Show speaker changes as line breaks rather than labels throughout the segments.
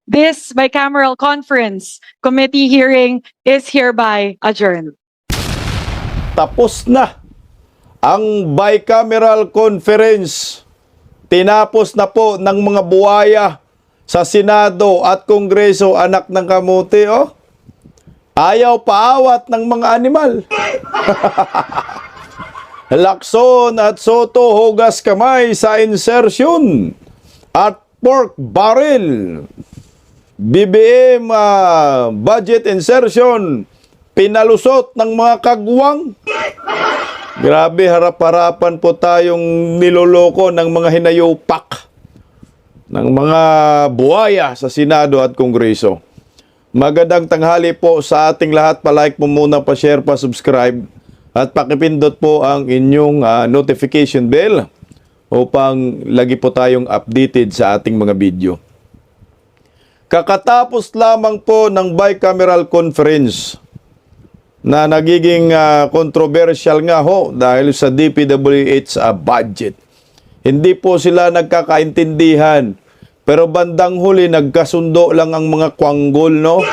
This bicameral conference committee hearing is hereby adjourned.
Tapos na ang bicameral conference. Tinapos na po ng mga buwaya sa Senado at Kongreso, anak ng kamuti, oh. Ayaw paawat ng mga animal. Lacson at Soto hugas kamay sa insertion at pork barrel. BBM budget insertion pinalusot ng mga kagwang. Grabe, harap-harapan po tayong niloloko ng mga hinayupak ng mga buwaya sa Senado at Kongreso. Magandang tanghali po sa ating lahat. Pa-like po muna, pa-share, pa-subscribe at pakipindot po ang inyong notification bell upang lagi po tayong updated sa ating mga video. Kakatapos lamang po ng bicameral conference na nagiging controversial nga ho dahil sa DPWH budget. Hindi po sila nagkakaintindihan, pero bandang huli nagkasundo lang ang mga kwanggol, no?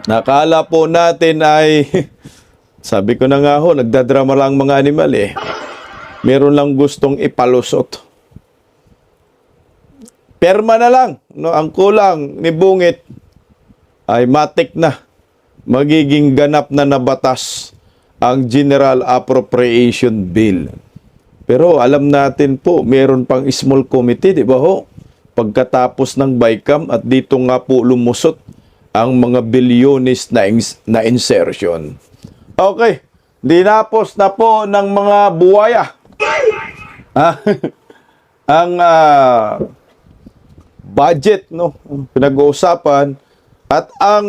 Nakala po natin ay, sabi ko na nga ho, nagdadrama lang mga animal eh. Meron lang gustong ipalusot. Perma na lang, no? Ang kulang ni Bungit ay matik na magiging ganap na nabatas ang General Appropriation Bill. Pero alam natin po, meron pang small committee, di ba ho? Pagkatapos ng BICAM at dito nga po lumusot ang mga bilyones na insertion. Okay, dinapos na po ng mga buwaya ang budget, no, pinag-uusapan, at ang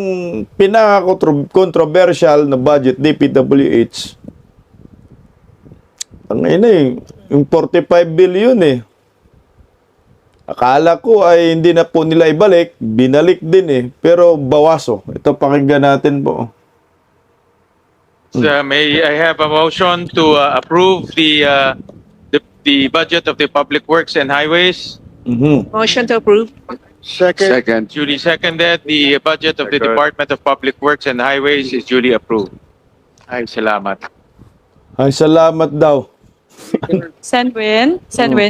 pinaka-controversial na budget, DPWH, ang yung 45 billion eh. Akala ko ay hindi na po nila ibalik, binalik din eh, pero bawaso. Ito, pakinggan natin po.
May I have a motion to approve the budget of the Public Works and Highways?
Motion to approve.
Second.
Duly seconded. The budget of the Department of Public Works and Highways is duly approved. Ay, salamat.
Ay, salamat daw.
Senwin,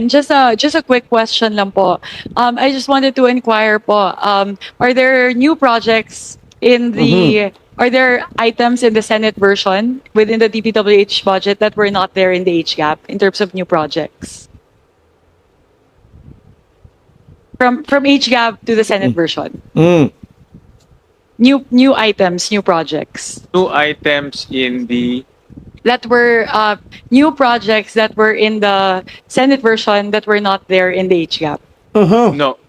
just a quick question lang po. I just wanted to inquire po, are there new projects in the, are there items in the Senate version within the DPWH budget that were not there in the HGAP in terms of new projects? From HGAP to the Senate version. New items, new projects.
New items in the
That were new projects that were in the Senate version that were not there in the HGAP.
no.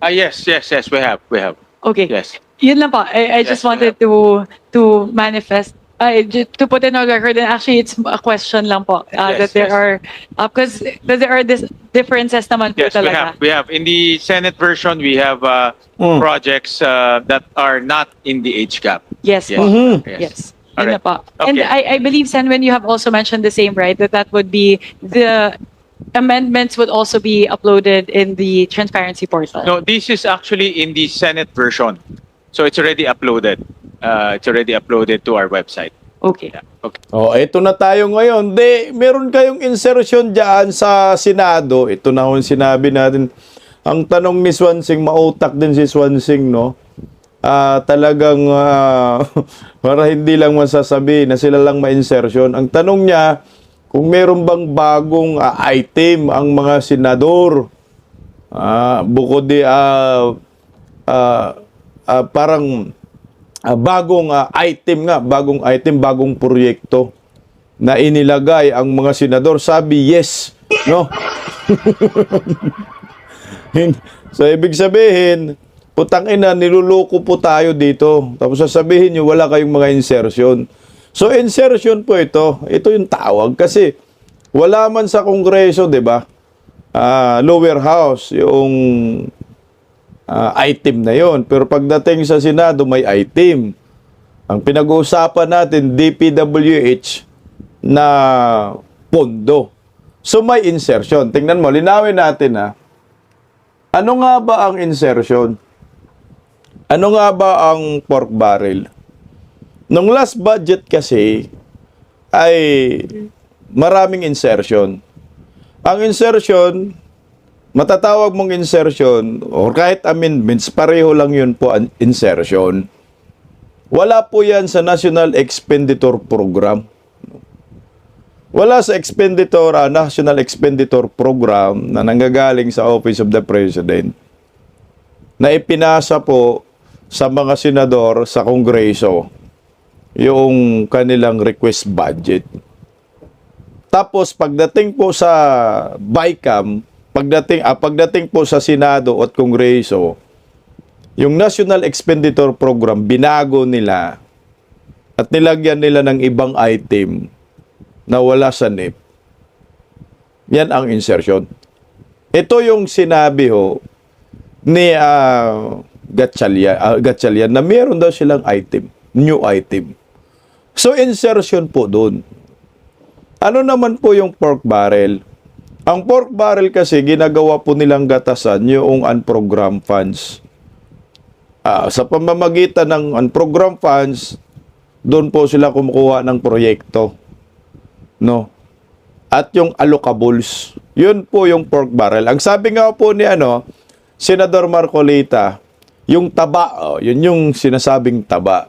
Yes, we have.
Okay.
Yes.
Yun lang po. I just
Yes,
wanted to manifest, to put in on record, and actually it's a question lang po, that there
yes.
are, because there are differences naman po
Yes, we
talaga.
have. We have in the Senate version. We have projects that are not in the HGAP.
Yes
Yes.
po.
Yes.
Yes. Yun na
Alright.
po. And
Okay.
I believe, Senwin, you have also mentioned the same, right? That would be the amendments would also be uploaded in the transparency portal.
No, this is actually in the Senate version. So it's already uploaded. It's already uploaded to our website.
Okay.
Yeah. Okay.
Oh, ito na tayo ngayon. Meron kayong insertion dyan sa Senado. Ito na yung sinabi natin. Ang tanong ni Swansing, mautak din si Swansing, no? Talagang para hindi lang masasabi na sila lang ma-insertion. Ang tanong niya, kung meron bang bagong item ang mga senador, bukod di parang bagong item, bagong proyekto na inilagay ang mga senador. Sabi, yes, no? So, ibig sabihin, putang ina, niluloko po tayo dito. Tapos sasabihin nyo, wala kayong mga insertion. So, insertion po ito. Ito yung tawag. Kasi, wala man sa Kongreso, di ba? Lower house, yung item na yon. Pero pagdating sa Senado, may item. Ang pinag-uusapan natin, DPWH na pondo. So, may insertion. Tingnan mo, linawin natin Ano nga ba ang insertion? Ano nga ba ang pork barrel? Nung last budget kasi ay maraming insertion. Ang insertion, matatawag mong insertion or kahit amendments, pareho lang yun po ang insertion. Wala po yan sa National Expenditure Program. Wala sa National Expenditure Program na nanggagaling sa Office of the President na ipinasa po sa mga senador sa Kongreso yung kanilang request budget. Tapos pagdating po sa BICAM, pagdating po sa Senado at Kongreso, yung National Expenditure Program binago nila at nilagyan nila ng ibang item na wala sa NEP. Yan ang insertion. Ito yung sinabi ho ni Gatchalian na meron daw silang item, new item. So insertion po doon. Ano naman po yung pork barrel? Ang pork barrel kasi ginagawa po nilang gatasan yung unprogrammed funds. Sa pamamagitan ng unprogrammed funds, doon po sila kumukuha ng proyekto. No? At yung allocables, yun po yung pork barrel. Ang sabi nga po ni Senador Marcolita, yung taba, yun yung sinasabing taba.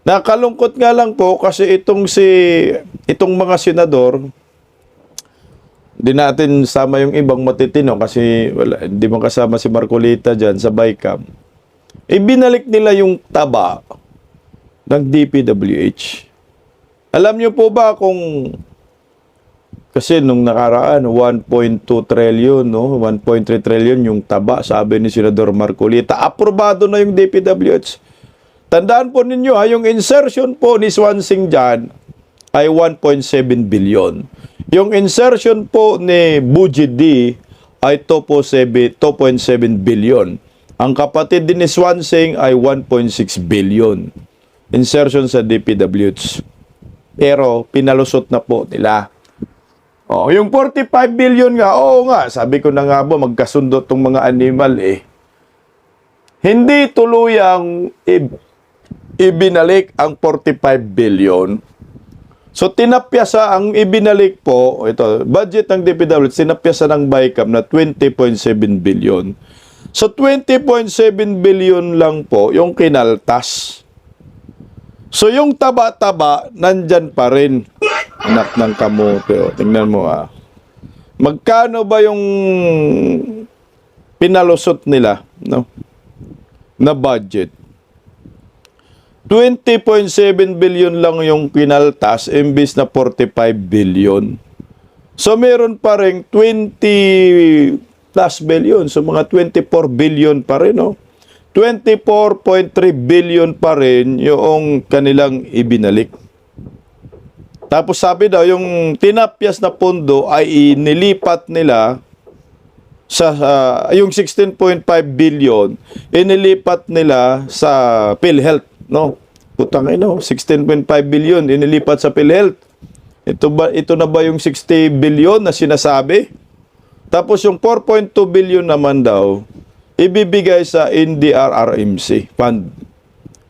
Nakalungkot nga lang po kasi itong mga senador, di natin sama yung ibang matitino kasi hindi mo kasama si Marcolita dyan sa BICAM. Ibinalik nila yung taba ng DPWH. Alam niyo po ba kung kasi nung nakaraan 1.2 trillion, no? 1.3 trillion yung taba, sabi ni Senador Marcolita. Aprobado na yung DPWH. Tandaan po ninyo, yung insertion po ni Swansing dyan ay 1.7 billion. Yung insertion po ni Budget D ay 2.7 billion. Ang kapatid din ni Swansing ay 1.6 billion. Insertion sa DPWH. Pero pinalusot na po nila. Yung 45 billion nga, oo nga, sabi ko na nga po, magkasundo tong mga animal Hindi tuluyang ibinalik ang 45 billion. So tinapyasa ang ibinalik po, ito, budget ng DPWH, tinapyasa ng BICAM na 20.7 billion. So 20.7 billion lang po yung kinaltas. So yung taba-taba, nandyan pa rin. Anak ng kamote. Tingnan mo Magkano ba yung pinalusot nila, no? Na budget? 20.7 billion lang yung kinaltas imbis na 45 billion. So meron pa ring 20 plus billion. So mga 24 billion pa rin, no? 24.3 billion pa rin yung kanilang ibinalik. Tapos sabi daw, yung tinapyas na pondo ay inilipat nila sa yung 16.5 billion, inilipat nila sa PhilHealth, no? Putang ina, 16.5 billion inilipat sa PhilHealth. Ito na ba yung 60 billion na sinasabi? Tapos yung 4.2 billion naman daw ibibigay sa NDRRMC fund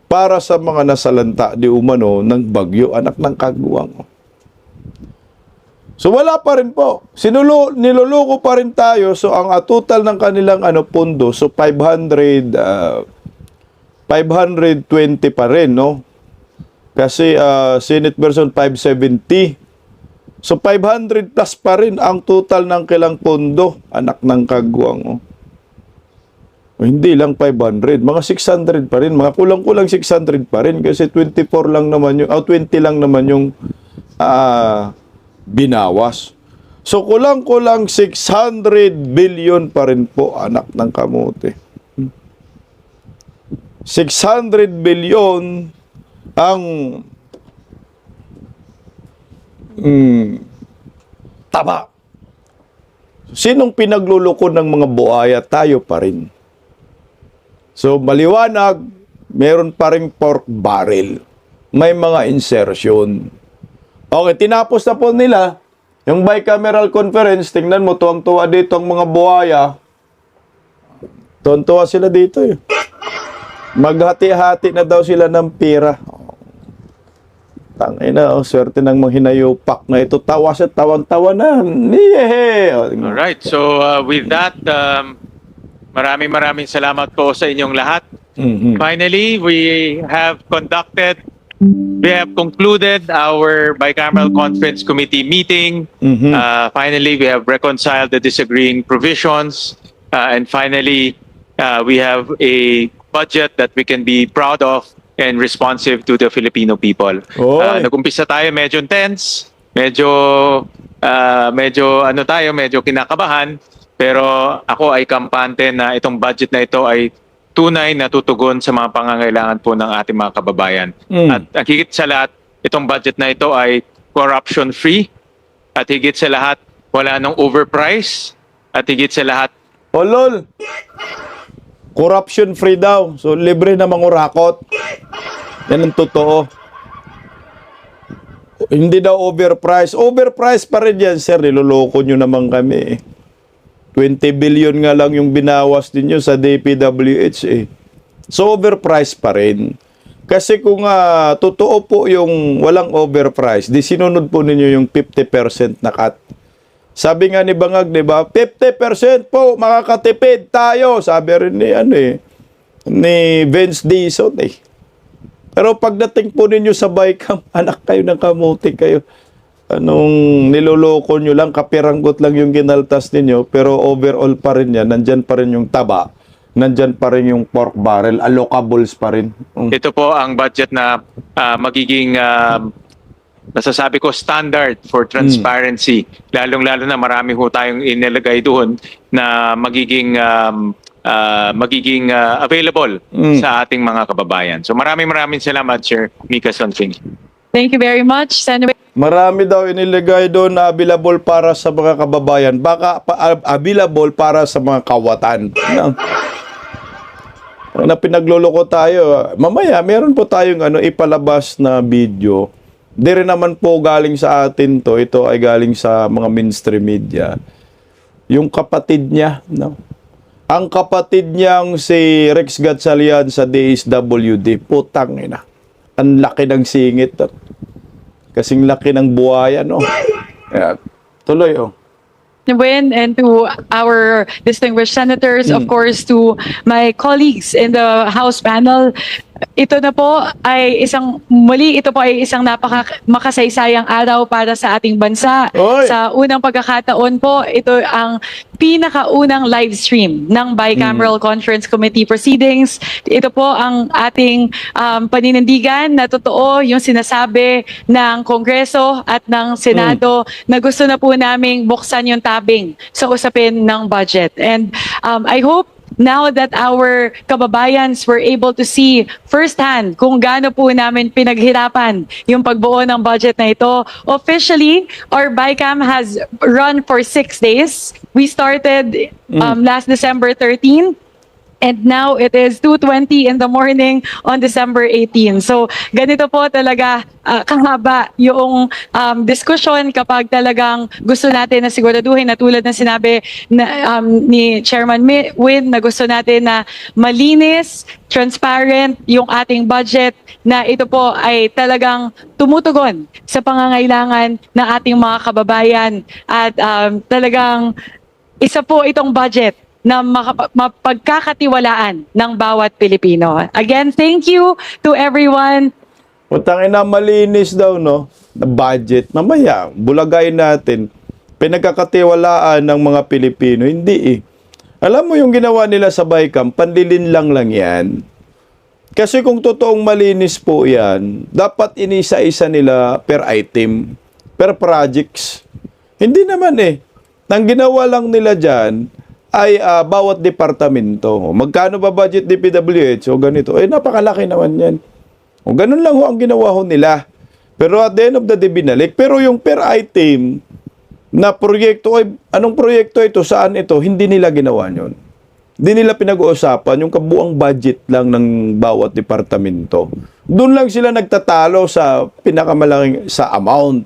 para sa mga nasalanta di umano ng bagyo, anak ng kagawang. So wala pa rin po. Niloloko pa rin tayo. So ang total ng kanilang pondo, so 520 pa rin, no? Kasi Senate version 570. So 500 plus pa rin ang total ng kilang pondo, anak ng kagawang. Hindi lang 500, mga 600 pa rin, mga kulang-kulang 600 pa rin kasi 24 lang naman yung 20 lang naman yung binawas. So kulang-kulang 600 billion pa rin po, anak ng kamote. 600 billion ang taba. Sinong pinagluloko ng mga buhaya? Tayo pa rin. So, maliwanag, meron pa ring pork barrel. May mga insertion. Okay, tinapos na po nila yung bicameral conference. Tingnan mo, tuwang-tuwa dito ang mga buhaya. Tontuwa sila dito eh. Maghati-hati na daw sila ng pira. Tangina, swerte ng mga hinayupak na ito. Tawa sa tawang-tawa na.
Alright, so with that, maraming salamat po sa inyong lahat.
Mhm.
Finally, we have concluded our bicameral conference committee meeting.
Mhm.
Finally, we have reconciled the disagreeing provisions. And finally, we have a budget that we can be proud of and responsive to the Filipino people.
Oy.
Nag-umpisa tayo medyo tense, medyo medyo kinakabahan, pero ako ay kampante na itong budget na ito ay tunay na tutugon sa mga pangangailangan po ng ating mga kababayan. At ang higit sa lahat, itong budget na ito ay corruption-free, at higit sa lahat, wala nang overprice, at higit sa lahat,
Oh, lol. Corruption free daw. So, libre na mangurakot. Yan ang totoo. Hindi daw overpriced. Overpriced pa rin yan, sir. Niloloko nyo naman kami. 20 billion nga lang yung binawas ninyo sa DPWH eh. So, overpriced pa rin. Kasi kung totoo po yung walang overpriced, di sinunod po ninyo yung 50% na cut. Sabi nga ni Bangag, di ba? 50% po, makakatipid tayo. Sabi rin ni Vince Dizon eh. Pero pagdating po ninyo sa Bicam, anak kayo ng kamuti kayo. Anong niloloko nyo lang, kapiranggot lang yung ginaltas ninyo, pero overall pa rin yan. Nandyan pa rin yung taba. Nandyan pa rin yung pork barrel. Allocables pa rin.
ito po ang budget na magiging nasasabi ko standard for transparency. Lalong-lalo na marami ho tayong inilagay doon na magiging available sa ating mga kababayan. So maraming salamat, Sir Mika Sonfing.
Thank you very much, Senator.
Marami daw inilagay doon na available para sa mga kababayan. Baka available para sa mga kawatan. Na pinagloloko tayo. Mamaya, meron po tayong ipalabas na video. Di rin naman po galing sa atin to. Ito ay galing sa mga mainstream media. Yung kapatid niya, no? Ang kapatid niyang si Rex Gatchalian sa DSWD, putang ina. Ang laki ng singit. Kasing laki ng buhaya, no? Kaya, tuloy, oh.
And to our distinguished senators, of course, to my colleagues in the House panel, ito po ay isang makasaysayang araw para sa ating bansa.
Oy!
Sa unang pagkakataon po, ito ang pinakaunang live stream ng Bicameral Conference Committee proceedings. Ito po ang ating paninindigan na totoo yung sinasabi ng Kongreso at ng Senado na gusto na po naming buksan yung tabing sa usapin ng budget. And I hope now that our kababayans were able to see firsthand kung gaano po namin pinaghirapan yung pagbuo ng budget na ito. Officially, our BICAM has run for 6 days. We started last December 13. And now it is 2:20 in the morning on December 18. So ganito po talaga kahaba yung diskusyon kapag talagang gusto natin na siguraduhin na tulad na sinabi na, ni Chairman Win na gusto natin na malinis, transparent yung ating budget na ito po ay talagang tumutugon sa pangangailangan ng ating mga kababayan at talagang isa po itong budget na mapagkakatiwalaan ng bawat Pilipino. Again, thank you to everyone.
Putang ina, malinis daw, no? Na budget. Mamaya, bulagayin natin. Pinagkakatiwalaan ng mga Pilipino. Hindi eh. Alam mo yung ginawa nila sa Bicam, panlilin lang yan. Kasi kung totoong malinis po yan, dapat inisa-isa nila per item, per projects. Hindi naman eh. Nang ginawa lang nila dyan, ay bawat departamento. Magkano ba budget DPWH? O ganito. Eh, napakalaki naman yan. O ganun lang ho ang ginawa ho nila. Pero at the end of the day, binalik. Pero yung per item na proyekto, ay, anong proyekto ito? Saan ito? Hindi nila ginawa yun. Hindi nila pinag-uusapan yung kabuang budget lang ng bawat departamento. Doon lang sila nagtatalo sa pinakamalaking sa amount.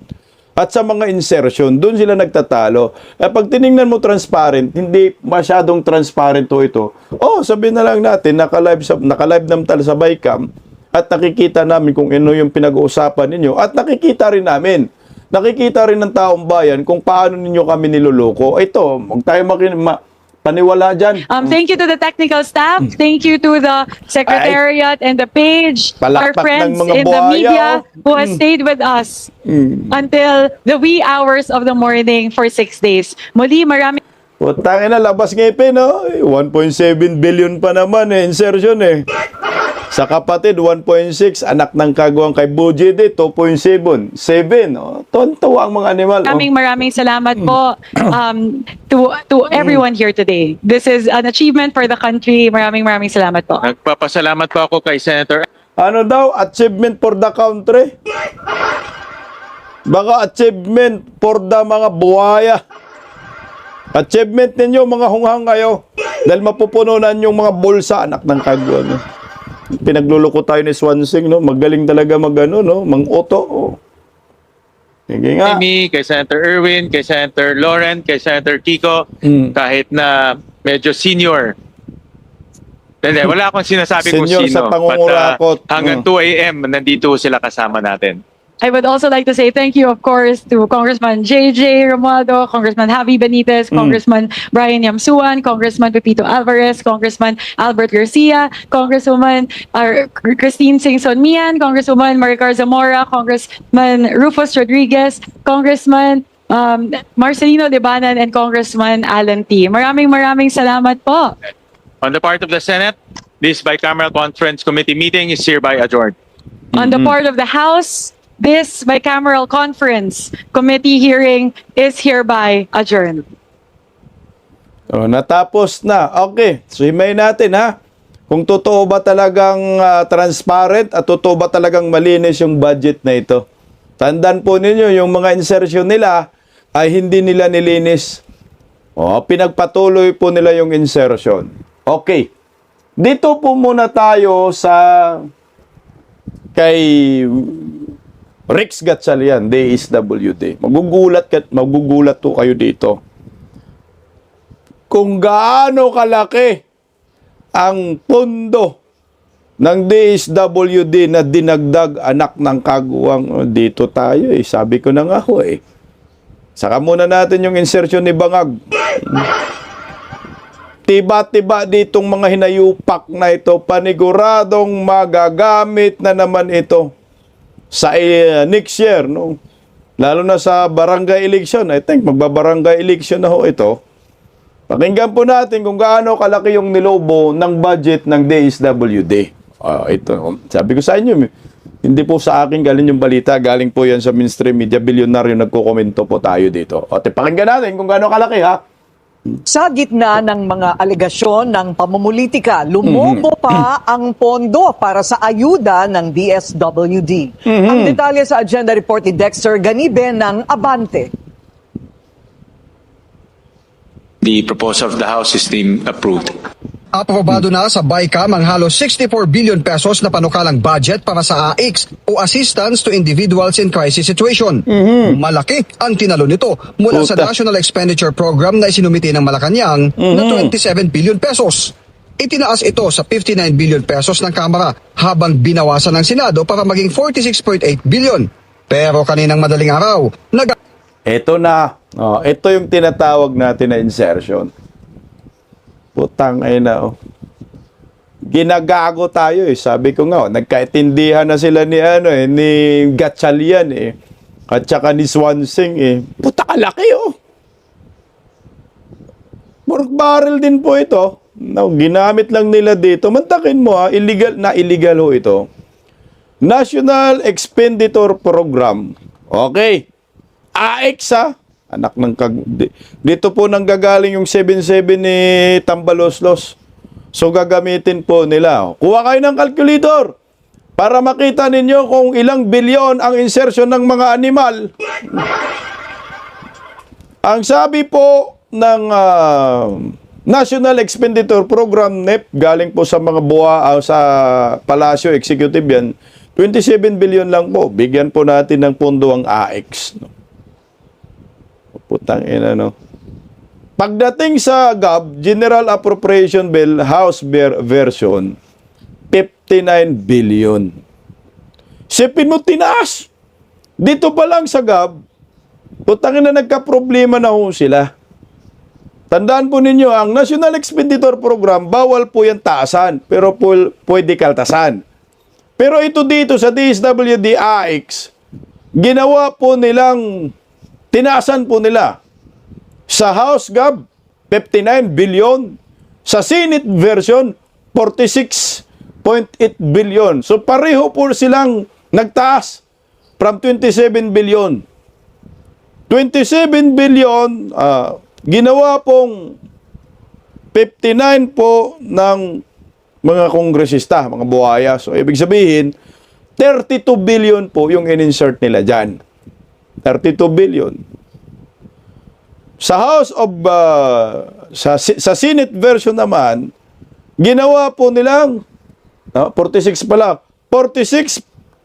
At sa mga insertion, doon sila nagtatalo. Pag tiningnan mo transparent, hindi masyadong transparent ito. Sabihin na lang natin, naka-live naman tayo sa Bycam at nakikita namin kung ano yung pinag-uusapan ninyo at nakikita rin namin. Nakikita rin ng taong bayan kung paano ninyo kami niloloko. Ito, huwag tayo paniwala dyan.
Thank you to the technical staff. Thank you to the secretariat and the page. Our
Palakpak ng
friends
mga
in the
buhaya,
media who has stayed with us until the wee hours of the morning for 6 days. Muli, maraming
Putangin na, labas ngipin, no? 1.7 billion pa naman insertion Sa kapatid, 1.6. Anak ng kagawang kay Bujide, 2.7. 7, Tonto ang mga animal.
maraming salamat po to everyone here today. This is an achievement for the country. Maraming salamat po.
Nagpapasalamat po ako kay Senator
Ano daw? Achievement for the country? Baka achievement for the mga buhaya. Achievement ninyo, mga hunghang kayo. Dahil mapupununan yung mga bulsa, anak ng kagawang. Pinagluloko tayo ni Swansing, no? Magaling talaga mang-oto. Sige nga.
Amy, kay Senator Erwin, kay Senator Lauren, kay Senator Kiko, kahit na medyo senior. Hindi, wala akong sinasabi kung
Senior
sino.
sa pangungurakot.
Hanggang 2 a.m. nandito sila kasama natin.
I would also like to say thank you, of course, to Congressman JJ Romualdo, Congressman Javi Benitez, Congressman Brian Yamsuan, Congressman Pepito Alvarez, Congressman Albert Garcia, Congresswoman Christine Singson Mian, Congresswoman Maricar Zamora, Congressman Rufus Rodriguez, Congressman Marcelino Debanan, and Congressman Alan T. Maraming salamat po.
On the part of the Senate, this bicameral conference committee meeting is hereby adjourned.
On the part of the House, this bicameral conference committee hearing is hereby adjourned.
Natapos na. Okay. So, himayin natin, ha? Kung totoo ba talagang transparent at totoo ba talagang malinis yung budget na ito. Tandaan po ninyo, yung mga insertion nila ay hindi nila nilinis. Pinagpatuloy po nila yung insertion. Okay. Dito po muna tayo sa kay Rex Gatchalian, DSWD. Magugulat to kayo dito. Kung gaano kalaki ang pondo ng DSWD na dinagdag, anak ng kagawang, dito tayo Sabi ko na nga Saka muna natin yung insertion ni Bangag. Tiba-tiba ditong mga hinayupak na ito, paniguradong magagamit na naman ito sa next year, no? Lalo na sa barangay election. I think magbabarangay election na ito. Pakinggan po natin kung gaano kalaki yung nilobo ng budget ng DSWD. Ito, sabi ko sa inyo, hindi po sa akin galing yung balita, galing po yan sa mainstream media, bilyonaryo nagko-komento po tayo dito. Pakinggan natin kung gaano kalaki, ha?
Sa gitna ng mga alegasyon ng pamumulitika, lumobo pa ang pondo para sa ayuda ng DSWD. Ang detalye sa agenda report ni Dexter Ganibe ng Abante.
The proposal of the House is deemed approved.
Aprobado na sa BICAM ang halos 64 billion pesos na panukalang budget para sa AICS o Assistance to Individuals in Crisis Situation. Malaki ang tinalo nito mula sa National Expenditure Program na isinumiti ng Malacanang na 27 billion pesos. Itinaas ito sa 59 billion pesos ng Kamara habang binawasan ng Senado para maging 46.8 billion. Pero kaninang madaling araw,
Ito na. Ito yung tinatawag natin na insertion. Putang ina, Ginagago tayo Sabi ko nga, nagkaintindihan na sila ni ni Gatchalian at saka ni Swansing Puta kalaki Pork barrel din po ito. No, ginamit lang nila dito. Mantakin mo illegal ito. National Expenditure Program. Okay. AICS Anak ng dito po nanggagaling yung 77 ni Tambaloslos. So gagamitin po nila. Kuha kayo ng calculator para makita ninyo kung ilang bilyon ang insertion ng mga animal. Ang sabi po ng National Expenditure Program NEP, galing po sa mga sa Palasyo Executive yan, 27 billion lang po. Bigyan po natin ng pondo ang AICS. No? Putang ina, no? Pagdating sa GAB, General Appropriation Bill, House version, 59 billion. Sipin mo, tinaas. Dito pa lang sa GAB, putang ina, nagka-problema na ho sila. Tandaan po ninyo, ang National Expenditure Program, bawal po yan taasan, pero pwede kaltasan. Pero ito dito sa DSWD AX, ginawa po nilang, tinaasan po nila. Sa House GAB, 59 billion. Sa Senate version, 46.8 billion. So pareho po silang nagtaas from 27 billion. 27 billion, ginawa pong 59 po ng mga kongresista, mga buhaya. So ibig sabihin, 32 billion po yung in-insert nila dyan. 32 billion. Sa House of, sa Senate version naman, ginawa po nilang, 46 pala, 46.8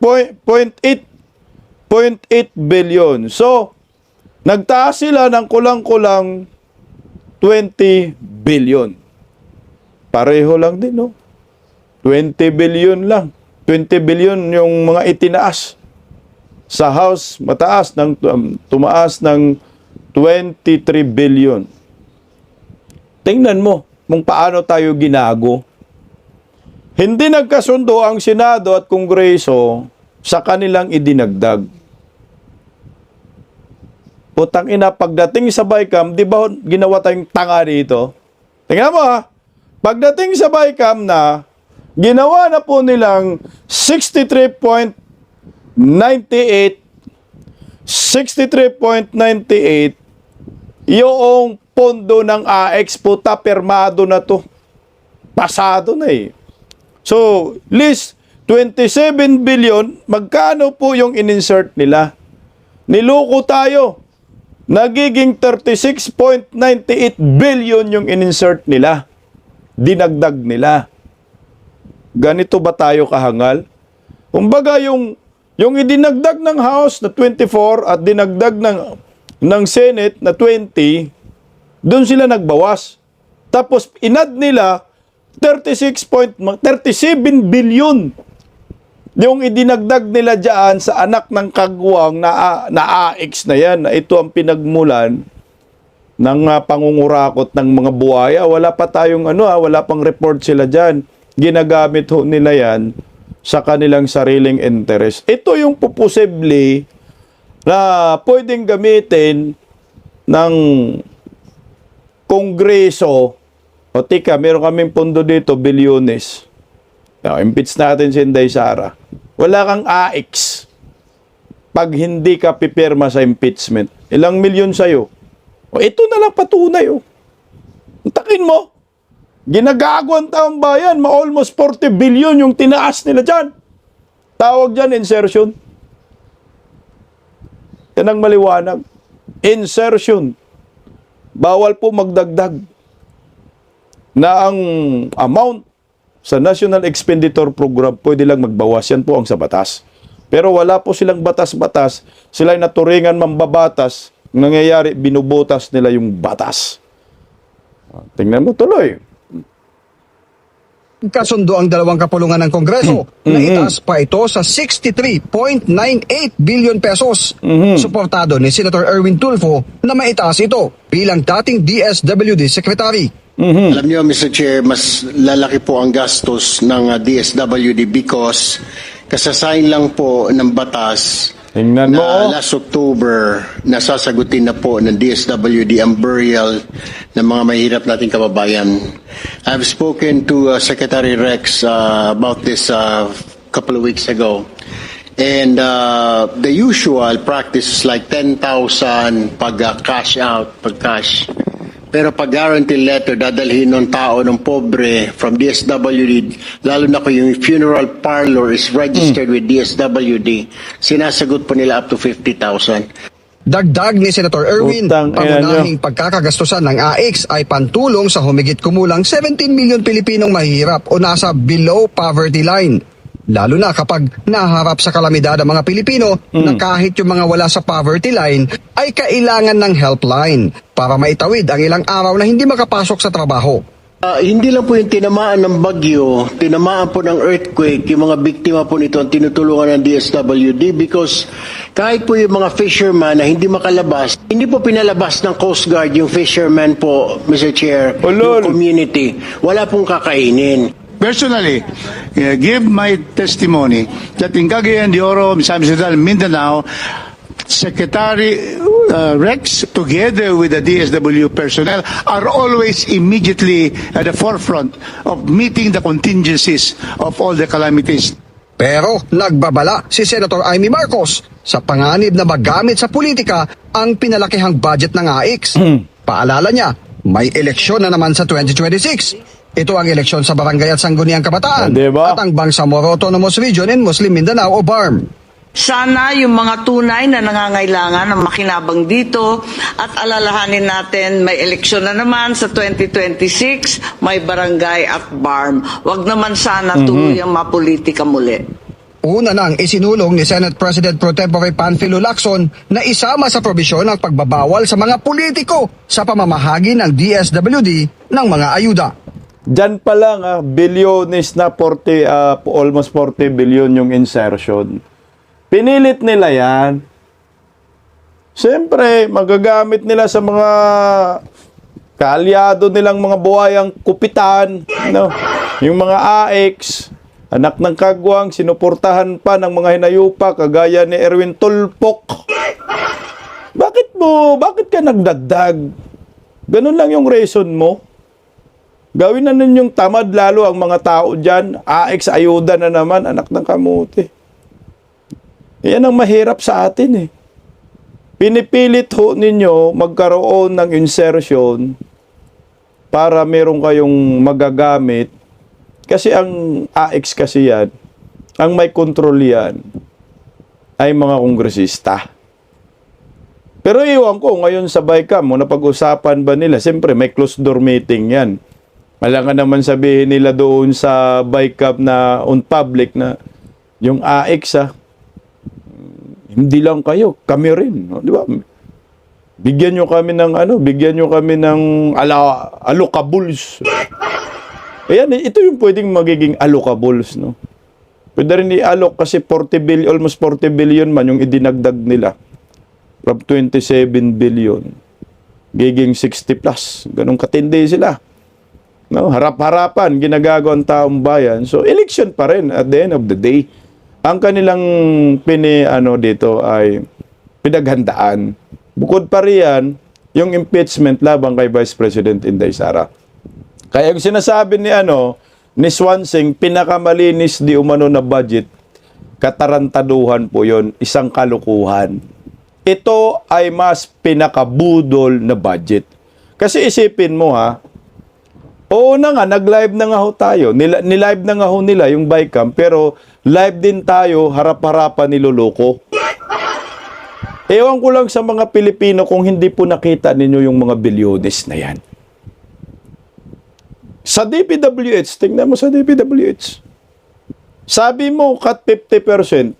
billion. So, nagtaas sila ng kulang-kulang 20 billion. Pareho lang din, no? 20 billion lang. 20 billion yung mga itinaas. Sa House, tumaas ng 23 billion. Tingnan mo kung paano tayo ginago. Hindi nagkasundo ang Senado at Kongreso sa kanilang idinagdag. Putang ina, pagdating sa BICAM, di ba ginawa tayong tanga dito? Tingnan mo ha, pagdating sa BICAM na, ginawa na po nilang 63.98 yung pondo ng AX, puta, permado na to. Pasado na eh. So, list 27 billion, magkano po yung in-insert nila? Niloko tayo. Nagiging 36.98 billion yung in-insert nila. Dinagdag nila. Ganito ba tayo kahangal? Kumbaga yung idinagdag ng House na 24 at dinagdag ng Senate na 20, doon sila nagbawas. Tapos inad nila 37 billion yung idinagdag nila dyan sa anak ng kagwang na AX na yan, na ito ang pinagmulan ng pangungurakot ng mga buhaya. Wala pa tayong wala pang report sila dyan. Ginagamit ho nila yan sa kanilang sariling interest. Ito yung posible na pwedeng gamitin ng Kongreso. O tika, meron kaming pondo dito, bilyones. Impeach natin si Inday Sara. Wala kang AX pag hindi ka pipirma sa impeachment. Ilang milyon sa'yo? O ito na lang patunay. Takin mo. Ginagago ang taong bayan. Almost 40 billion yung tinaas nila dyan. Tawag dyan, insertion. Yan ang maliwanag. Insertion. Bawal po magdagdag na ang amount sa National Expenditure Program pwede lang magbawas. Yan po ang sa batas. Pero wala po silang batas-batas. Sila'y naturingan mambabatas. Nangyayari, binubutas nila yung batas. Tingnan mo tuloy.
Kasundo ang dalawang kapulungan ng Kongreso na itaas pa ito sa 63.98 billion pesos. Suportado ni Senator Erwin Tulfo na maitaas ito bilang dating DSWD Secretary.
Alam niyo, Mr. Chair, mas lalaki po ang gastos ng DSWD because kasasayin lang po ng batas
Tingnan mo.
na last October nasasagutin na po ng DSWD ang burial ng mga mahirap nating kababayan. I've spoken to Secretary Rex about this couple of weeks ago. And the usual practice is like 10,000 pag cash out, pag cash. Pero pag guarantee letter, dadalhin ng tao, ng pobre from DSWD, lalo na kung yung funeral parlor is registered with DSWD, sinasagot po nila up to 50,000.
Dagdag ni Senator Erwin,
Utang,
pangunahing pagkakagastusan ng AX ay pantulong sa humigit kumulang 17 million Pilipinong mahihirap o nasa below poverty line. Lalo na kapag naharap sa kalamidad ang mga Pilipino na kahit yung mga wala sa poverty line ay kailangan ng helpline para maitawid ang ilang araw na hindi makapasok sa trabaho.
Hindi lang po yung tinamaan ng bagyo, tinamaan po ng earthquake, yung mga biktima po nito ang tinutulungan ng DSWD because kahit po yung mga fisherman na hindi makalabas, hindi po pinalabas ng Coast Guard yung fisherman po, Mr. Chair,
Ulol.
yung community. Wala pong kakainin.
Personally, give my testimony that in Cagayan de Oro, Misamis Rizal, Mindanao, Secretary Rex, together with the DSW personnel, are always immediately at the forefront of meeting the contingencies of all the calamities.
Pero nagbabala si Senator Amy Marcos sa panganib na magamit sa politika ang pinalakihang budget ng AIX. Paalala niya, may eleksyon na naman sa 2026. Ito ang eleksyon sa Barangay at Sangguniang Kabataan
Diba?
at ang Bangsamoro Autonomous Region in Muslim Mindanao o BARM.
Sana yung mga tunay na nangangailangan ng makinabang dito at alalahanin natin may eleksyon na naman sa 2026, may barangay at BARM. Wag naman sana tuluyang mapolitika muli.
Una nang isinulong ni Senate President Pro Tempore Panfilo Lacson na isama sa probisyon ang pagbabawal sa mga politiko sa pamamahagi ng DSWD ng mga ayuda.
Diyan pa lang, bilyones na almost 40 billion yung insertion. Pinilit nila yan. Siyempre, magagamit nila sa mga kaalyado nilang mga buhayang kupitan. No? Yung mga AX, anak ng kagwang, sinuportahan pa ng mga hinayupa, kagaya ni Erwin Tulpok. Bakit ka nagdagdag? Ganun lang yung reason mo. Gawin na ninyong tamad lalo ang mga tao dyan. AX, ayuda na naman, anak ng kamuti. Yan ang mahirap sa atin eh. Pinipilit ho ninyo magkaroon ng insertion para meron kayong magagamit. Kasi ang AX kasi yan, ang may kontrol yan, ay mga kongresista. Pero iwan ko, ngayon sa BICAM, napag-usapan ba nila? Siyempre, may closed door meeting yan. Malangan naman sabihin nila doon sa BICAM na on public na yung AX hindi lang kayo, kami rin, no? Di ba? Bigyan nyo kami ng allocables. Ayan, ito yung pwedeng magiging allocables, no? Pwede rin i-alloc kasi almost 40 billion man yung idinagdag nila. From 27 billion. Giging 60 plus. Ganun katindi sila. No? Harap-harapan, ginagawa ang taong bayan. So, election pa rin at the end of the day. Ang kanilang dito ay pinaghandaan. Bukod pa riyan, yung impeachment labang kay Vice President Inday Sara. Kaya yung sinasabi ni Swansing, pinakamalinis di umano na budget, katarantaduhan po yon, isang kalukuhan. Ito ay mas pinakabudol na budget. Kasi isipin mo oo na nga, nag-live na nga ho tayo. Nilive na nga ho nila yung BICAM, pero live din tayo, harap-harapan niloloko. Ewan ko lang sa mga Pilipino kung hindi po nakita ninyo yung mga bilyones na yan. Sa DPWH, tingnan mo sa DPWH. Sabi mo, cut 50%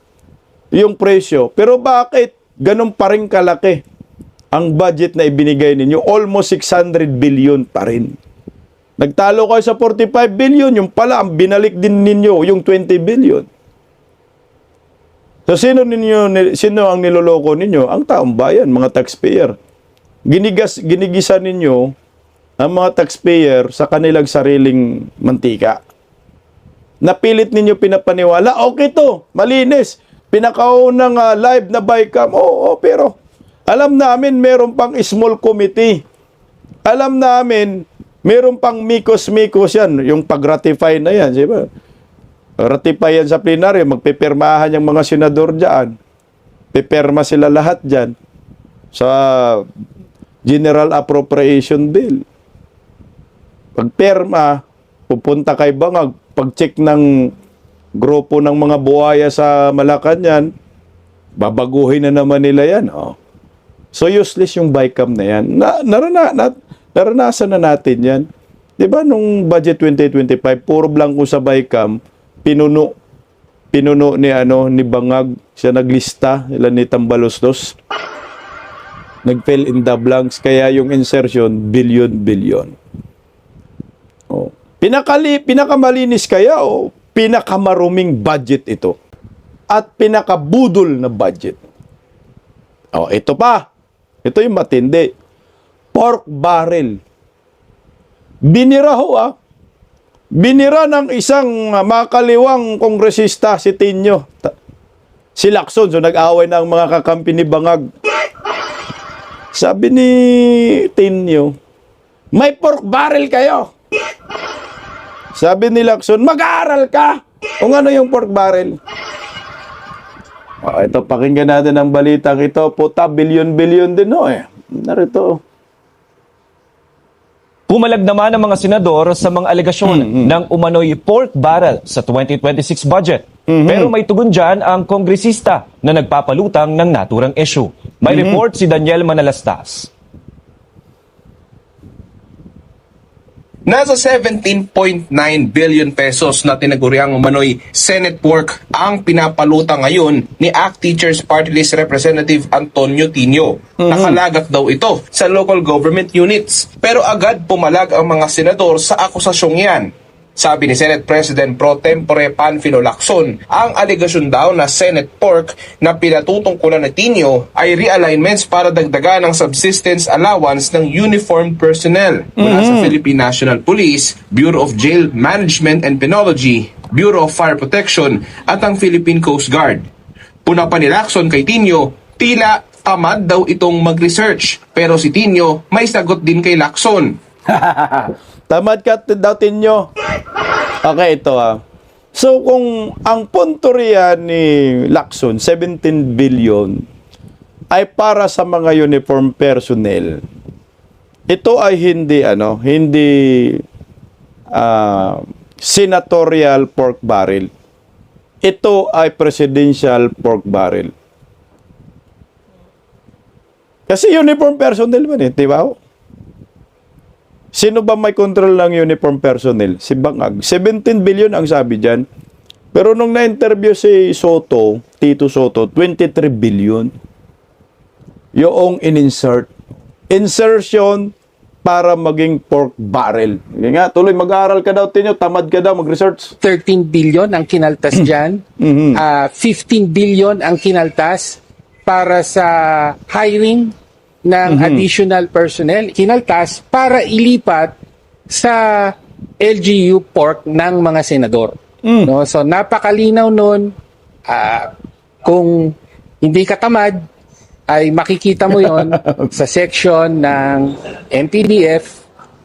yung presyo. Pero bakit ganun pa rin kalaki ang budget na ibinigay ninyo? Almost 600 billion pa rin. Nagtalo kayo sa 45 billion, yung pala, ang binalik din ninyo, yung 20 billion. So, sino ang niloloko ninyo? Ang taong bayan, mga taxpayer. Ginigisa ninyo ang mga taxpayer sa kanilang sariling mantika. Napilit ninyo pinapaniwala, okay to, malinis. Pinakaunang live na BICAM, pero alam namin meron pang small committee. Alam namin, meron pang mikos-mikos yan, yung pag-ratify na yan, diba? Ratify yan sa plenaryo, magpipirmahan yung mga senador dyan. Pipirma sila lahat dyan sa General Appropriation Bill. Pagpirma, pupunta kay Bangag, pag-check ng grupo ng mga buhaya sa Malacanang, babaguhin na naman nila yan. So useless yung BICAM na yan. Naranasan na natin yan. Diba nung budget 2025, puro blanco sa BICAM, pinuno. pinuno ni ni Bangag, siya naglista, ilan ni Tambaloslos. Nag-fill in the blanks, kaya yung insertion billion. Oh. Pinakamalinis kaya o pinakamaruming budget ito? At pinakabudol na budget. Oh, ito pa. Ito yung matindi. Pork barrel. Binira ho Binira ng isang makaliwang kongresista, si Tinio. Si Lacson, so nag-away na ang mga kakampi ni Bangag. Sabi ni Tinio, may pork barrel kayo. Sabi ni Lacson, mag-aaral ka kung ano yung pork barrel. Ito, pakinggan natin ang balitang ito. Puta, bilyon-bilyon din Narito.
Pumalag naman ang mga senador sa mga alegasyon ng umano'y pork barrel sa 2026 budget. Pero may tugon dyan ang kongresista na nagpapalutang ng naturang issue. May report si Daniel Manalastas.
Nasa 17.9 billion pesos na tinaguriang umano'y Senate pork ang pinapalutang ngayon ni ACT Teachers Party List Representative Antonio Tinio. Nakalagak daw ito sa local government units. Pero agad pumalag ang mga senador sa akusasyong yan. Sabi ni Senate President Pro Tempore Panfilo Lacson, ang alegasyon daw na Senate pork na pinatutungkulan ni Tinio ay realignments para dagdagan ang subsistence allowance ng uniformed personnel mula sa Philippine National Police, Bureau of Jail Management and Penology, Bureau of Fire Protection at ang Philippine Coast Guard. Puna pa ni Lacson kay Tinio, tila tamad daw itong mag-research, pero si Tinio may sagot din kay Lacson.
Tamad ka daw, Tinio. Okay, ito So, kung ang punto riyan ni Lacson, 17 billion, ay para sa mga uniform personnel, ito ay hindi, senatorial pork barrel. Ito ay presidential pork barrel. Kasi uniform personnel man di ba? Sino ba may control ng uniform personnel? Si Bangag. 17 billion ang sabi dyan. Pero nung na-interview si Soto, Tito Soto, 23 billion. Yung in-insert. Insertion para maging pork barrel. Hindi nga, tuloy mag-aaral ka daw, Tinyo. Tamad ka daw mag-research.
13 billion ang kinaltas dyan. 15 billion ang kinaltas para sa hiring ng additional personnel, kinaltas para ilipat sa LGU pork ng mga senador. No? So napakalinaw nun, kung hindi ka tamad, ay makikita mo yon sa section ng MPDF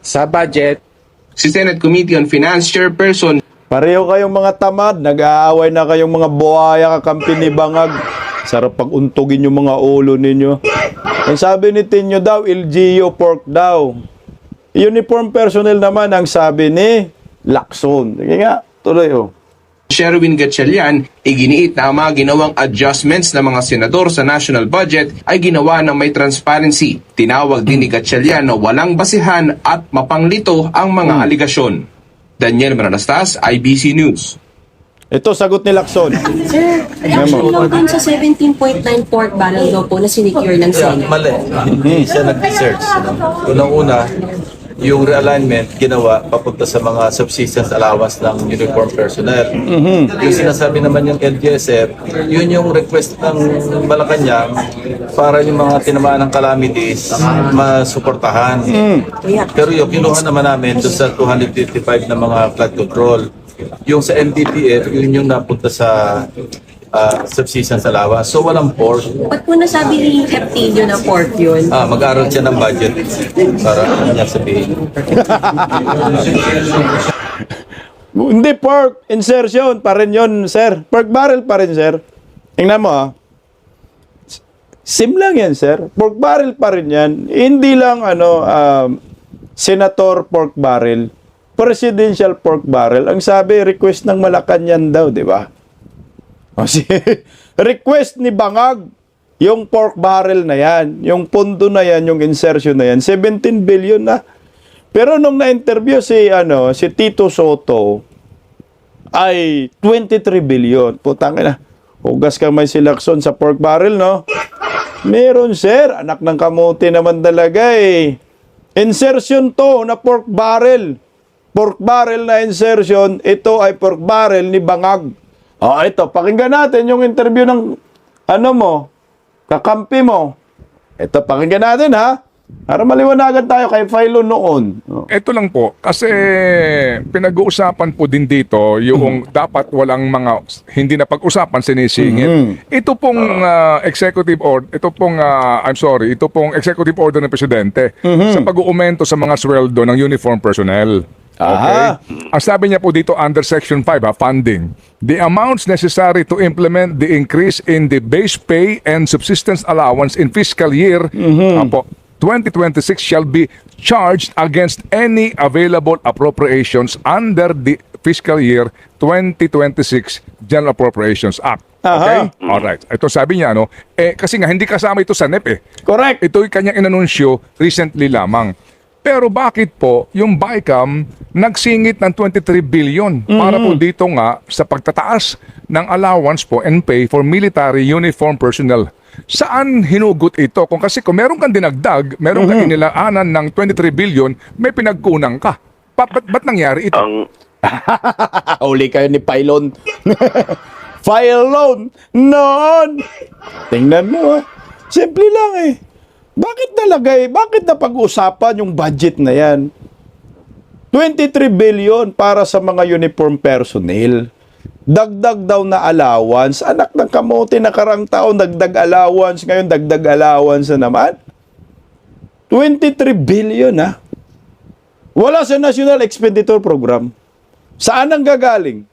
sa budget.
Si Senate Committee on Finance Chairperson
Pareho kayong mga tamad, nag-aaway na kayong mga buhaya kakampi ni Bangag. Sarap pag-untugin yung mga ulo ninyo. Ang sabi ni Tinyo daw, LGU pork daw. Uniform personnel naman ang sabi ni Lacson. Sige nga, tuloy
Sherwin Gatchalian, iginiit na ang mga ginawang adjustments ng mga senador sa national budget ay ginawa ng may transparency. Tinawag din ni Gatchalian na walang basihan at mapanglito ang mga aligasyon. Daniel Manalastas, IBC News.
Ito, sagot ni Lacson.
Sir, reaction lang dun sa 17.9 pork barrel daw po na sinecure ng Senate.
Mali. Hindi siya nag-research. Unang-una, yung realignment ginawa papunta sa mga subsistence allowance ng uniform personnel. Yung sinasabi naman yung LGSF, yun yung request ng Malacanang para yung mga tinamaan ng calamities masuportahan. Pero yung kinuha naman namin doon sa 255 na mga flood control. Yung sa NDPF, yun yung napunta sa subsistence allowance. So walang pork.
Ba't po nasabi ni Heptilio na pork yun?
Mag-aaral siya ng budget para niya sabihin.
Hindi pork, insertion pa rin yun, sir. Pork barrel pa rin, sir. Tingnan mo, sim lang yan, sir. Pork barrel pa rin yan. Hindi lang, senator pork barrel. Presidential pork barrel. Ang sabi, request ng Malacanang daw, di ba? Request ni Bangag, yung pork barrel na yan, yung pondo na yan, yung insertion na yan, 17 billion na. Pero nung na-interview si Tito Soto, ay 23 billion. Putang ina. Hugas kamay si Lacson sa pork barrel, no? Meron, sir. Anak ng kamote naman talaga eh. Insertion to na pork barrel. Pork barrel na insertion, ito ay pork barrel ni Bangag. Ito, pakinggan natin yung interview ng kakampi mo. Ito, pakinggan natin ha. Para maliwanagan tayo kay Philo noon.
Ito lang po, kasi pinag-uusapan po din dito yung dapat walang mga hindi na pag-usapan sinisingit. Ito pong executive order, ito pong executive order ng presidente sa pag-uumento sa mga sweldo ng uniform personnel. Okay? Ang sabi niya po dito under Section 5, funding. The amounts necessary to implement the increase in the base pay and subsistence allowance in fiscal year 2026 shall be charged against any available appropriations under the fiscal year 2026 General Appropriations Act. Okay? Alright. Ito sabi niya, kasi nga hindi kasama ito sa NEP eh.
Correct.
Ito yung kanyang inanunsyo recently lamang. Pero bakit po yung BICAM nagsingit ng 23 billion para po dito nga sa pagtataas ng allowance po and pay for military uniform personnel? Saan hinugot ito? Kung meron kang dinagdag, meron kang inilaanan ng 23 billion, may pinagkunang ka. Ba't nangyari ito?
Huli kayo ni Pylon. Phylon noon. Tingnan mo. Simple lang eh. Bakit napag-usapan yung budget na yan? 23 billion para sa mga uniform personnel. Dagdag daw na allowance. Anak ng kamote, nakarang taon dagdag allowance. Ngayon dagdag allowance na naman. 23 billion ha. Wala sa National Expenditure Program. Saan ang gagaling?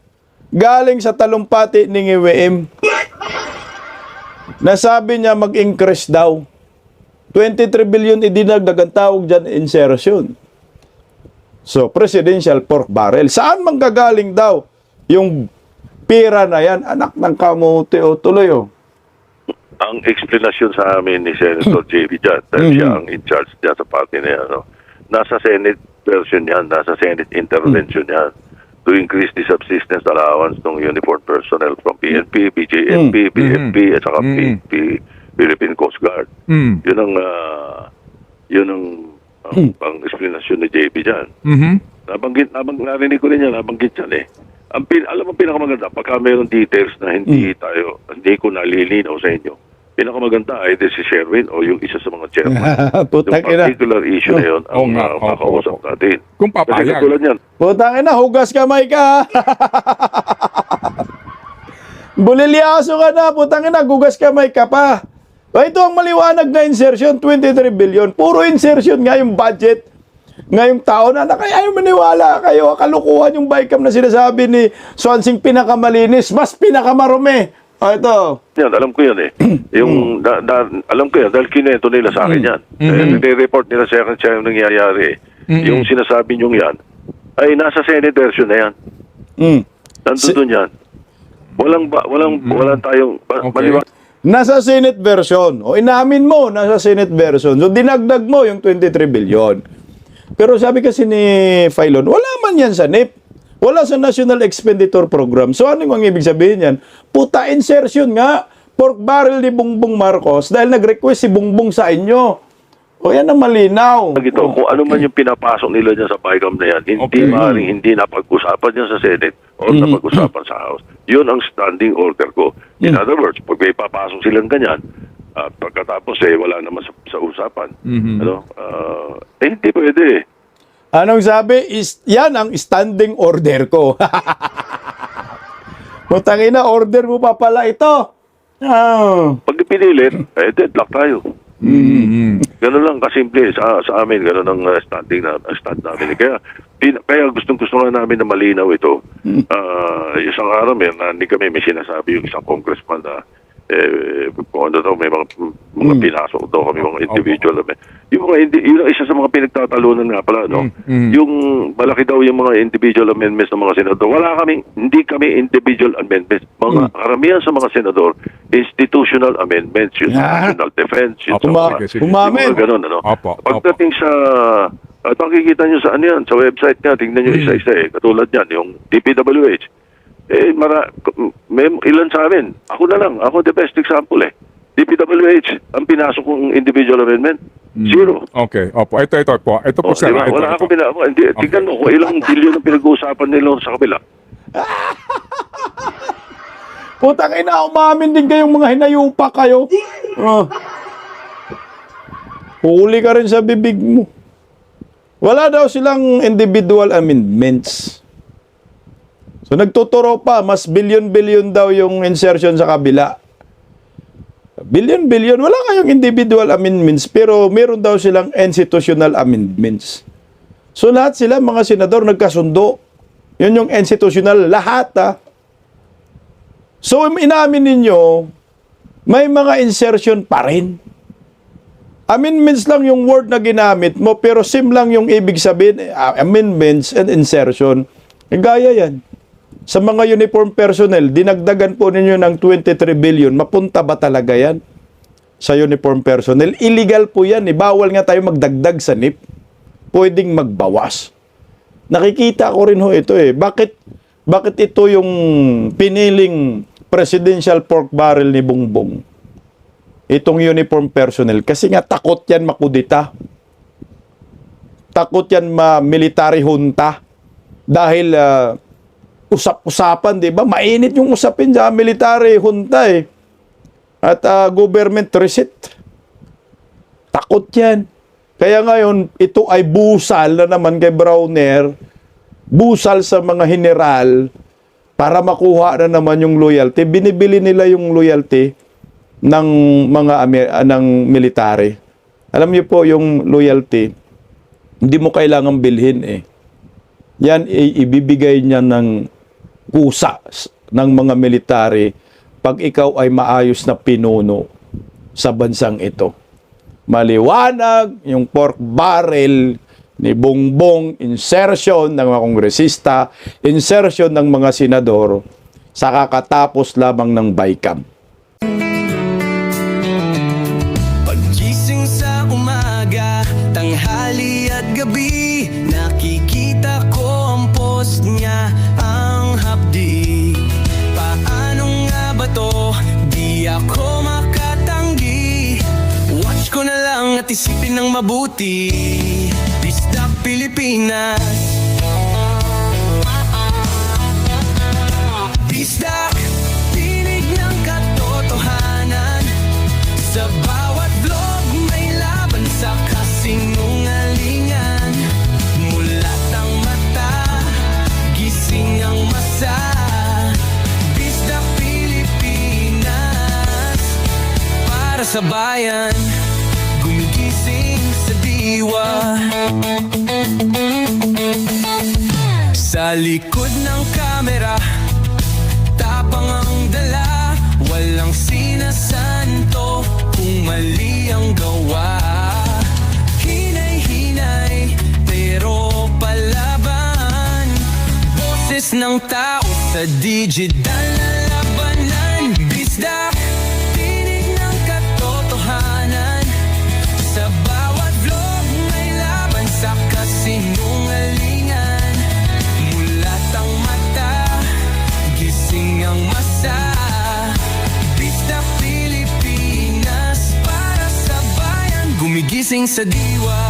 Galing sa talumpati ni IWM. Nasabi niya mag-increase daw. 23 billion idinagdag ang tawag dyan insertion. So, presidential pork barrel. Saan manggagaling daw yung pera na yan? Anak ng kamote o tuloy o.
Ang explanation sa amin ni Senator J.B. dyan, dahil siya ang in charge dyan sa party na yan, nasa Senate version yan, nasa Senate intervention yan to increase the subsistence allowance ng uniform personnel from PNP, BJNP, BFP, at saka Philippine Coast Guard. Yun ang ang explanation ni JP dyan. Narinig ko rin yan, nabanggit yan eh. Alam mo pinakamaganda, pagka mayroong details na hindi ko nalilinaw sa inyo, pinakamaganda ay si Sherwin o yung isa sa mga chairman. Yung particular issue na yun, ang makausap natin.
Kung papayag.
Kasi katulad yan.
Putang ina, hugas kamay ka. Bulilyaso ka na, putang ina, hugas kamay ka pa. Ito ang maliwanag na insertion, 23 billion. Puro insertion nga yung budget ngayong taon. Kaya ayaw maniwala kayo. Kalukuhan yung BICAM na sinasabi ni Swansing pinakamalinis. Mas pinakamarumi. Ito.
Yan, alam ko yan eh. Alam ko yan dahil kinento nila sa akin yan. Nire-report nila sa akin siya yung nangyayari. Yung sinasabi nyo yan ay nasa Senate version na yan. Nandun yan. Walang tayong maliwanag.
Nasa Senate version. O inamin mo, nasa Senate version. So dinagdag mo yung 23 billion. Pero sabi kasi ni Phylon, wala man yan sa NEP. Wala sa National Expenditure Program. So ano yung ibig sabihin yan? Puta, insertion nga. Pork barrel ni Bongbong Marcos dahil nag-request si Bongbong sa inyo. O yan ang malinaw.
Kung ano man yung pinapasok nila dyan sa BICAM na yan, hindi napag-usapan yan sa Senate o napag-usapan sa House. Yun ang standing order ko. In other words, pag may papasok silang ganyan, at pagkatapos wala naman sa usapan. Hindi pwede.
Anong sabi? Yan ang standing order ko. Putangina, order mo pa pala ito.
Pag pinilit, deadlock tayo. Ganun lang kasimple sa amin, ganun ang stand namin. Kaya gusto nga namin na malinaw ito. Isang araw may sinasabi yung isang congressman na kung ano daw, may mga pinasok daw kami, mga individual. Yun ang isa sa mga pinagtatalunan nga pala, no? Yung malaki daw yung mga individual amendments ng mga senador. Hindi kami individual amendments. Mga karamihan sa mga senador, institutional amendments, yung national defense, yung mga ganun, ano? Pagdating sa makikita nyo sa sa website nga, tingnan nyo isa-isa Katulad yan, yung DPWH. may ilan sa amin. Ako na lang. Ako the best example eh. DPWH, ang pinasok kong individual amendment. Zero.
Okay, opo. Ito po. Ito po, sir.
Diba?
Ito,
Wala
ito.
akong hindi, tignan mo kung ilang bilyon ang pinag-uusapan nila sa kabila.
Putang ina, umamin din kayong mga hinayupa kayo. Huli ka rin sa bibig mo. Wala daw silang individual amendments. So nagtuturo pa, mas billion-billion daw yung insertion sa kabila. Billion-billion, wala kayong individual amendments, pero meron daw silang institutional amendments. So lahat sila, mga senador, nagkasundo. Yun yung institutional, lahat So inamin ninyo, may mga insertion pa rin. Amendments lang yung word na ginamit mo, pero same lang yung ibig sabihin, amendments and insertion. Gaya yan. Sa mga uniform personnel, dinagdagan po ninyo ng 23 billion. Mapunta ba talaga yan sa uniform personnel? Illegal po yan. Bawal nga tayo magdagdag sa NIP. Pwedeng magbawas. Nakikita ko rin ito Bakit ito yung piniling presidential pork barrel ni Bongbong? Itong uniform personnel. Kasi nga takot yan makudita. Takot yan military junta. Dahil usap-usapan, di ba? Mainit yung usapin sa military junta At government reset. Takot yan. Kaya ngayon, ito ay busal na naman kay Browner. Busal sa mga general para makuha na naman yung loyalty. Binibili nila yung loyalty ng mga ng military. Alam niyo po yung loyalty, hindi mo kailangang bilhin Yan ibibigay niya ng kusa ng mga military pag ikaw ay maayos na pinuno sa bansang ito. Maliwanag yung pork barrel ni Bongbong, insertion ng mga kongresista, insertion ng mga senador sa kakatapos lamang ng BICAM.
Paggising sa umaga, tanghali at gabi, nakikita ko ang post niya, ang hapdi. Paano nga ba to? Di ako makatanggi. Watch ko na lang at isipin ng mabuti. Disdak Pilipinas. Disdak, tinig ng katotohanan. Sa bawat vlog may laban sa kasinungalingan. Mulat ang mata, gising ang masa. Disdak Pilipinas. Para sa bayan, gumigising sa diwa. Sa likod ng kamera, tapang ang dala. Walang sinasanto kung mali ang gawa. Hinay-hinay, pero palaban. Boses ng tao sa digital na labanan. Disdak, tinig ng katotohanan. Sa bawat vlog may laban sa kasinungalingan. Mulat ang mata, gising ang masa. Disdak Pilipinas, para sa bayan, gumigising sa diwa.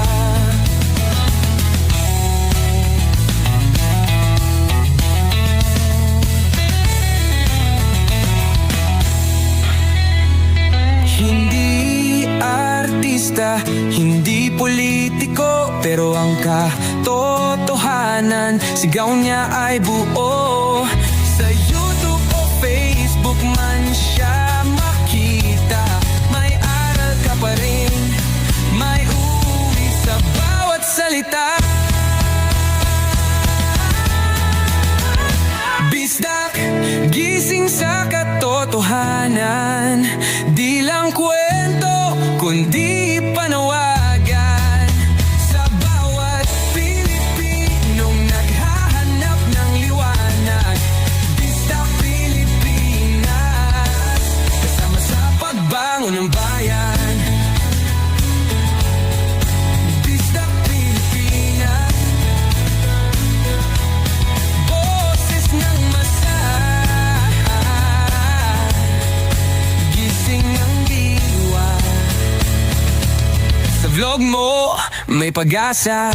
Hindi artista, hindi politiko, pero ang katotohanan, sigaw niya ay buo. Sa YouTube o Facebook man siya makita, may aral ka pa rin, may uwi sa bawat salita. Bisdak, gising sa katotohanan. Di lang kwento, kundi panawagan. Sa bawat Pilipinong naghahanap ng liwanag. Bisdak Pilipinas, kasama sa pagbangon ng bayan. Bisdak Pilipinas, boses ng masa. mo, may pag-asa.